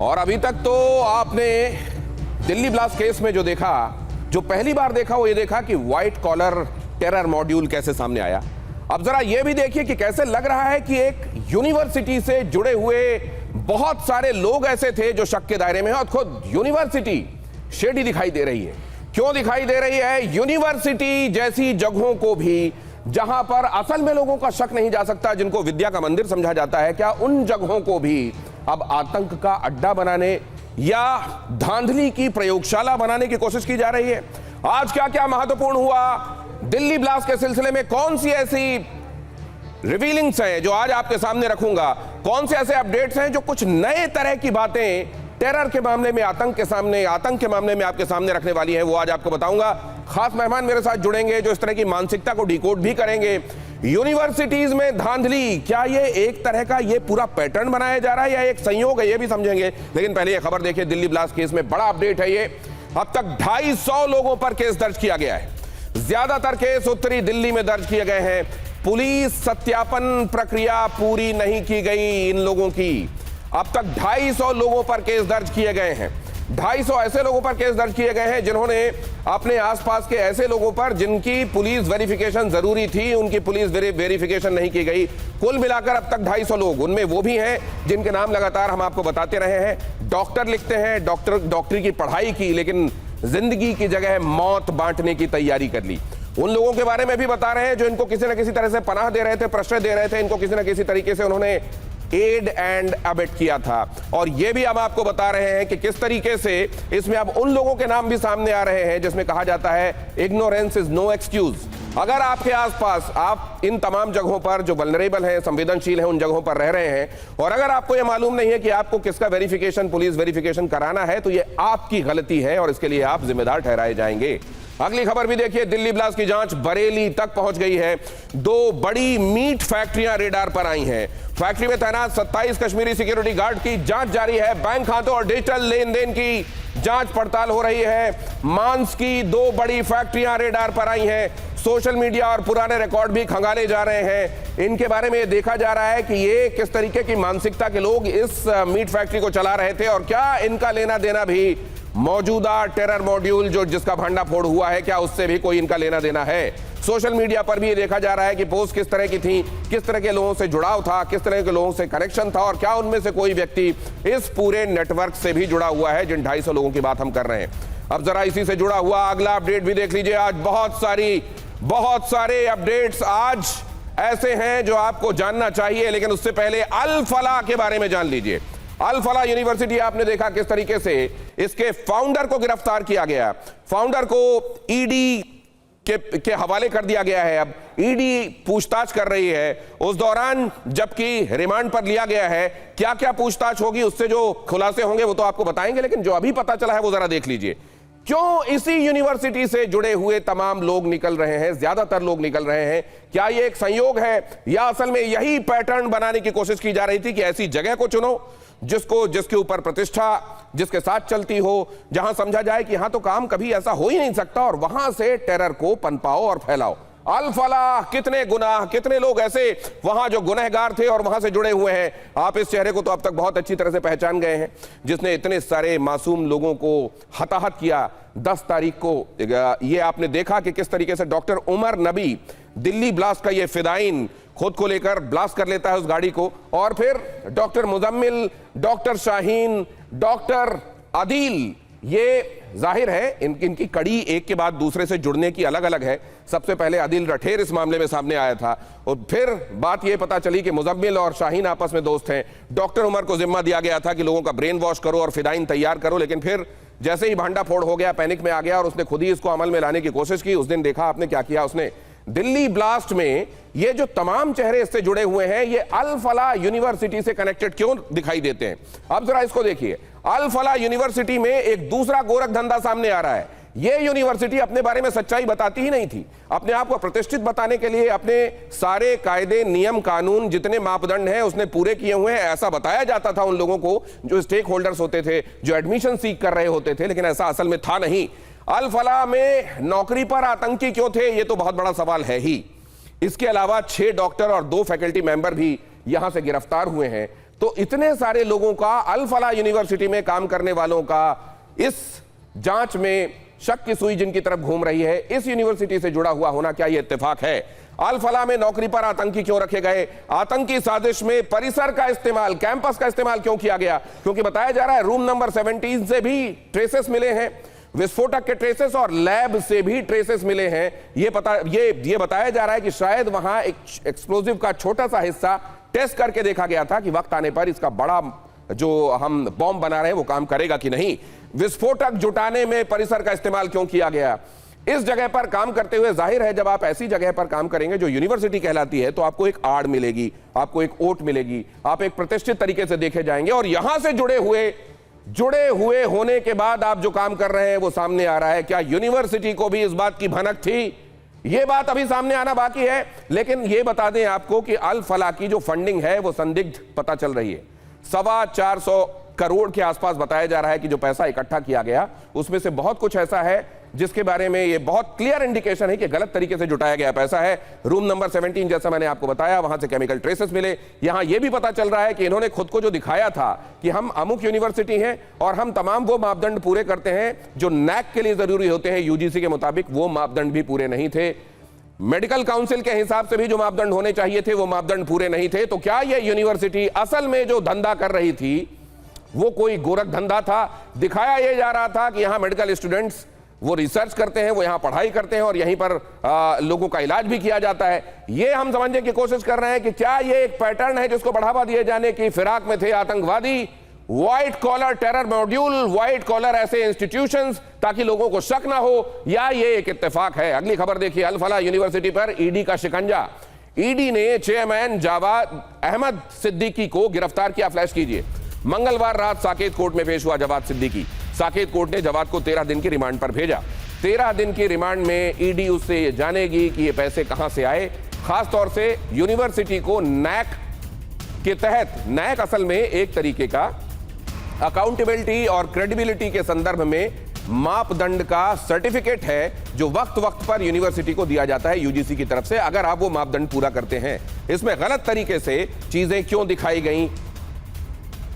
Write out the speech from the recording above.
और अभी तक तो आपने दिल्ली ब्लास्ट केस में जो देखा, जो पहली बार देखा वो ये देखा कि व्हाइट कॉलर टेरर मॉड्यूल कैसे सामने आया। अब जरा ये भी देखिए कि कैसे लग रहा है कि एक यूनिवर्सिटी से जुड़े हुए बहुत सारे लोग ऐसे थे जो शक के दायरे में हैं और खुद यूनिवर्सिटी शेडी दिखाई दे रही है। क्यों दिखाई दे रही है? यूनिवर्सिटी जैसी जगहों को भी जहां पर असल में लोगों का शक नहीं जा सकता, जिनको विद्या का मंदिर समझा जाता है, क्या उन जगहों को भी अब आतंक का अड्डा बनाने या धांधली की प्रयोगशाला बनाने की कोशिश की जा रही है? आज क्या क्या महत्वपूर्ण हुआ दिल्ली ब्लास्ट के सिलसिले में? कौन सी ऐसी रिवीलिंग्स हैं जो आज आपके सामने रखूंगा? कौन से ऐसे अपडेट्स हैं जो कुछ नए तरह की बातें टेरर के मामले में, आतंक के मामले में आपके सामने रखने वाली है? वो आज आपको बताऊंगा। खास मेहमान मेरे साथ जुड़ेंगे जो इस तरह की मानसिकता को डिकोड भी करेंगे। यूनिवर्सिटीज में धांधली, क्या ये एक तरह का ये पूरा पैटर्न बनाया जा रहा है या एक संयोग है, ये भी समझेंगे। लेकिन पहले ये खबर देखिए, दिल्ली ब्लास्ट केस में बड़ा अपडेट है ये। अब तक 250 लोगों पर केस दर्ज किया गया है। ज्यादातर केस उत्तरी दिल्ली में दर्ज किए गए हैं। पुलिस सत्यापन प्रक्रिया पूरी नहीं की गई इन लोगों की। अब तक 250 लोगों पर केस दर्ज किए गए हैं। 250 ऐसे लोगों पर केस दर्ज किए गए हैं जिन्होंने अपने आसपास के ऐसे लोगों पर जिनकी पुलिस वेरिफिकेशन जरूरी थी, उनकी पुलिस वेरिफिकेशन नहीं की गई। कुल मिलाकर अब तक 250 लोग, उनमें वो भी हैं जिनके नाम लगातार हम आपको बताते रहे हैं। डॉक्टर लिखते हैं, डॉक्टरी की पढ़ाई की, लेकिन जिंदगी की जगह मौत बांटने की तैयारी कर ली। उन लोगों के बारे में भी बता रहे हैं जो इनको किसी न किसी तरह से पनाह दे रहे थे, प्रश्रय दे रहे थे, इनको किसी न किसी तरीके से उन्होंने एड एंड अबेट किया था। और यह भी हम आपको बता रहे हैं कि किस तरीके से इसमें अब उन लोगों के नाम भी सामने आ रहे हैं जिसमें कहा जाता है इग्नोरेंस इज नो एक्सक्यूज। अगर आपके आसपास, आप इन तमाम जगहों पर जो वल्नरेबल हैं, संवेदनशील हैं, उन जगहों पर रह रहे हैं और अगर आपको यह मालूम नहीं है कि आपको किसका वेरिफिकेशन, पुलिस वेरिफिकेशन कराना है, तो यह आपकी गलती है और इसके लिए आप जिम्मेदार ठहराए जाएंगे। अगली खबर भी देखिए, दिल्ली ब्लास्ट की जांच बरेली तक पहुंच गई है। 2 बड़ी मीट फैक्ट्रियां रेडार पर आई हैं। फैक्ट्री में तैनात 27 कश्मीरी सिक्योरिटी गार्ड की जांच जारी है। बैंक खातों और डिजिटल लेन देन की जांच पड़ताल हो रही है। मांस की 2 बड़ी फैक्ट्रियां रेडार पर आई हैं। सोशल मीडिया और पुराने रिकॉर्ड भी खंगाले जा रहे हैं। इनके बारे में देखा जा रहा है कि ये किस तरीके की मानसिकता के लोग इस मीट फैक्ट्री को चला रहे थे और क्या इनका लेना देना भी मौजूदा टेरर मॉड्यूल जो जिसका भंडाफोड़ हुआ है, क्या उससे भी कोई इनका लेना देना है? सोशल मीडिया पर भी ये देखा जा रहा है कि पोस्ट किस तरह की थी, किस तरह के लोगों से जुड़ाव था, किस तरह के लोगों से कनेक्शन था और क्या उनमें से कोई व्यक्ति इस पूरे नेटवर्क से भी जुड़ा हुआ है जिन 250 लोगों की बात हम कर रहे हैं। अब जरा इसी से जुड़ा हुआ अगला अपडेट भी देख लीजिए। आज बहुत सारे अपडेट्स आज ऐसे हैं जो आपको जानना चाहिए, लेकिन उससे पहले अल फलाह के बारे में जान लीजिए। अल फलाह यूनिवर्सिटी, आपने देखा किस तरीके से इसके फाउंडर को गिरफ्तार किया गया। फाउंडर को ईडी के हवाले कर दिया गया है। अब ईडी पूछताछ कर रही है। उस दौरान जबकि रिमांड पर लिया गया है, क्या क्या पूछताछ होगी, उससे जो खुलासे होंगे वो तो आपको बताएंगे, लेकिन जो अभी पता चला है वो जरा देख लीजिए। क्यों इसी यूनिवर्सिटी से जुड़े हुए तमाम लोग निकल रहे हैं, ज्यादातर लोग निकल रहे हैं? क्या ये एक संयोग है या असल में यही पैटर्न बनाने की कोशिश की जा रही थी कि ऐसी जगह को चुनो जिसके ऊपर प्रतिष्ठा, जिसके साथ चलती हो, जहां समझा जाए कि यहां तो काम कभी ऐसा हो ही नहीं सकता और वहां से टेरर को पनपाओ और फैलाओ। अल फलाह, कितने गुनाह, कितने लोग ऐसे वहां जो गुनहगार थे और वहां से जुड़े हुए हैं। आप इस चेहरे को तो अब तक बहुत अच्छी तरह से पहचान गए हैं, जिसने इतने सारे मासूम लोगों को हताहत किया। 10 तारीख को ये आपने देखा कि किस तरीके से डॉक्टर उमर नबी, दिल्ली ब्लास्ट का ये फिदाइन, खुद को लेकर ब्लास्ट कर लेता है उस गाड़ी को, और फिर doctor Muzammil, doctor Shaheen, doctor Adil, ये जाहिर है इनकी कड़ी एक के बाद दूसरे से जुड़ने की अलग अलग है। सबसे पहले आदिल रठेर इस मामले में सामने आया था और फिर बात यह पता चली कि मुजम्मिल और शाहीन आपस में दोस्त हैं। डॉक्टर उमर को जिम्मा दिया गया था कि लोगों का ब्रेन वॉश करो और फिदाइन तैयार करो, लेकिन फिर जैसे ही भांडाफोड़ हो गया, पैनिक में आ गया और उसने खुद ही इसको अमल में लाने की कोशिश की। उस दिन देखा आपने क्या किया उसने। दिल्ली ब्लास्ट में ये जो तमाम चेहरे इससे जुड़े हुए हैं, ये अल फलाह यूनिवर्सिटी से कनेक्टेड क्यों दिखाई देते हैं? अब जरा इसको देखिए। अल फलाह यूनिवर्सिटी में एक दूसरा गोरख धंधा सामने आ रहा है। ये यूनिवर्सिटी अपने बारे में सच्चाई बताती ही नहीं थी। अपने आप को प्रतिष्ठित बताने के लिए अपने सारे कायदे, नियम, कानून, जितने मापदंड हैं उसने पूरे किए हुए हैं, ऐसा बताया जाता था उन लोगों को जो स्टेक होल्डर्स होते थे, जो एडमिशन सीख कर रहे होते थे, लेकिन ऐसा असल में था नहीं। अल फलाह में नौकरी पर आतंकी क्यों थे, यह तो बहुत बड़ा सवाल है ही। इसके अलावा 6 डॉक्टर और 2 फैकल्टी मेंबर भी यहां से गिरफ्तार हुए हैं। तो इतने सारे लोगों का, अल फलाह यूनिवर्सिटी में काम करने वालों का इस जांच में शक की सुई जिनकी तरफ घूम रही है, इस यूनिवर्सिटी से जुड़ा हुआ होना, क्या यह इत्तेफाक है? अल फलाह में नौकरी पर आतंकी क्यों रखे गए? आतंकी साजिश में परिसर का इस्तेमाल, कैंपस का इस्तेमाल क्यों किया गया? क्योंकि बताया जा रहा है रूम नंबर 17 से भी ट्रेसेस मिले हैं, विस्फोटक के ट्रेसेस, और लैब से भी ट्रेसेस मिले हैं। ये बताया जा रहा है कि शायद वहां एक एक्सप्लोजिव का छोटा सा हिस्सा टेस्ट करके देखा गया था कि वक्त आने पर इसका बड़ा जो हम बॉम्ब बना रहे हैं वो काम करेगा कि नहीं। विस्फोटक जुटाने में परिसर का इस्तेमाल क्यों किया गया? इस जगह पर काम करते हुए जाहिर है जब आप ऐसी जगह पर काम करेंगे जो यूनिवर्सिटी कहलाती है तो आपको एक आड़ मिलेगी, आपको एक ओट मिलेगी, आप एक प्रतिष्ठित तरीके से देखे जाएंगे, और यहां से जुड़े हुए होने के बाद आप जो काम कर रहे हैं वो सामने आ रहा है। क्या यूनिवर्सिटी को भी इस बात की भनक थी? यह बात अभी सामने आना बाकी है, लेकिन यह बता दें आपको कि अल फलाह की जो फंडिंग है वो संदिग्ध पता चल रही है। 425 करोड़ के आसपास बताया जा रहा है कि जो पैसा इकट्ठा किया गया उसमें से बहुत कुछ ऐसा है जिसके बारे में ये बहुत क्लियर इंडिकेशन है कि गलत तरीके से जुटाया गया पैसा है। रूम नंबर 17 जैसा मैंने आपको बताया, वहां से केमिकल ट्रेसेस मिले। यहां यह भी पता चल रहा है कि इन्होंने खुद को जो दिखाया था कि हम अमुक यूनिवर्सिटी हैं और हम तमाम वो मापदंड पूरे करते हैं जो नैक के लिए जरूरी होते हैं यूजीसी के मुताबिक, वो मापदंड भी पूरे नहीं थे। मेडिकल काउंसिल के हिसाब से भी जो मापदंड होने चाहिए थे वो मापदंड पूरे नहीं थे। तो क्या यह यूनिवर्सिटी असल में जो धंधा कर रही थी वो कोई गोरख धंधा था? दिखाया यह जा रहा था कि यहां मेडिकल स्टूडेंट्स वो रिसर्च करते हैं, वो यहां पढ़ाई करते हैं और यहीं पर लोगों का इलाज भी किया जाता है। ये हम समझने की कोशिश कर रहे हैं कि क्या ये एक पैटर्न है जिसको बढ़ावा दिए जाने की फिराक में थे आतंकवादी, white collar terror module, white collar ऐसे इंस्टीट्यूशंस ताकि लोगों को शक ना हो, या ये एक इत्तेफाक है? अगली खबर देखिए, अल फलाह यूनिवर्सिटी पर ईडी का शिकंजा। ईडी ने चेयरमैन जावाद अहमद सिद्दीकी को गिरफ्तार किया। फ्लैश कीजिए, मंगलवार रात साकेत कोर्ट में पेश हुआ जवाद सिद्दीकी। साकेत कोर्ट ने जवाद को 13 दिन की रिमांड पर भेजा। 13 दिन की रिमांड में ईडी उससे ये जानेगी कि ये पैसे कहां से आए, खासतौर से यूनिवर्सिटी को नैक के तहत, नैक असल में एक तरीके का अकाउंटेबिलिटी और क्रेडिबिलिटी के संदर्भ में मापदंड का सर्टिफिकेट है जो वक्त वक्त पर यूनिवर्सिटी को दिया जाता है यूजीसी की तरफ से, अगर आप वो मापदंड पूरा करते हैं। इसमें गलत तरीके से चीजें क्यों दिखाई गई,